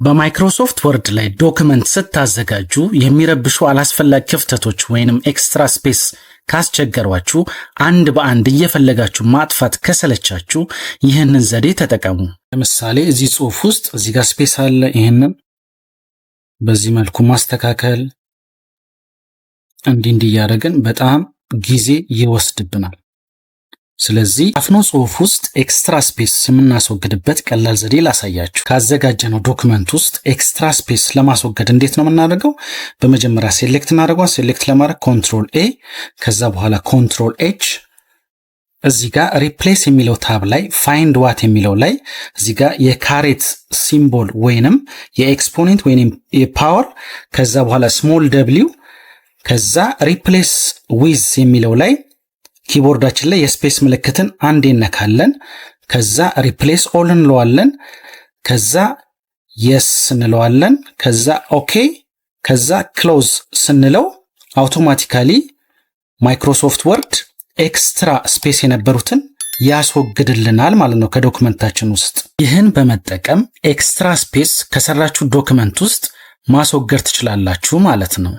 በማይክሮሶፍት ወርድ ላይ ዶክመንት ስታዘጋጁ የሚረብሹ አላስፈላጊ ክፍተቶች ወይንም ኤክስትራ ስፔስ ካስቸገሯችሁ አንድ በአንድ እየፈለጋችሁ ማጥፋት ከሰለቻችሁ ይህንን ዘዴ ተጠቀሙ። ለምሳሌ እዚህ ጽሑፍ ውስጥ እዚህ ጋር ስፔስ አለ። ይህንን በዚህ መልኩ ማስተካከል እንዲህ ያደረግን በጣም ጊዜ ይወስድብናል። ስለዚህ አፍኖ ጽሑፍ ውስጥ ኤክስትራ ስፔስ የምናስወግድበት ቀላል ዘዴ ላሳያችሁ። ካዘጋጀነው ዶክመንት ውስጥ ኤክስትራ ስፔስ ለማስወገድ እንዴት ነው የምናደርገው? በመጀመሪያ ሴሌክት እናደርገዋለን። ሴሌክት ለማድረግ ኮንትሮል ኤ፣ ከዛ በኋላ ኮንትሮል ኤች፣ እዚህ ጋር ሪፕሌስ የሚለው ታብ ላይ ፋይንድ ዋት የሚለው ላይ እዚህ ጋር የካሬት ሲምቦል ወይንም የኤክስፖኔንት ወይንም የፓወር ከዛ በኋላ ስሞል ደብሊው ከዛ ሪፕሌስ ዊዝ የሚለው ላይ ኪቦርዳችን ላይ የስፔስ ምልክትን አንዴ ነካለን። ከዛ ሪፕሌስ ኦል እንለዋለን። ከዛ የስ እንለዋለን። ከዛ ኦኬ፣ ከዛ ክሎዝ ስንለው አውቶማቲካሊ ማይክሮሶፍት ወርድ ኤክስትራ ስፔስ የነበሩትን ያስወግድልናል ማለት ነው ከዶክመንታችን ውስጥ። ይህን በመጠቀም ኤክስትራ ስፔስ ከሰራችሁ ዶክመንት ውስጥ ማስወገድ ትችላላችሁ ማለት ነው።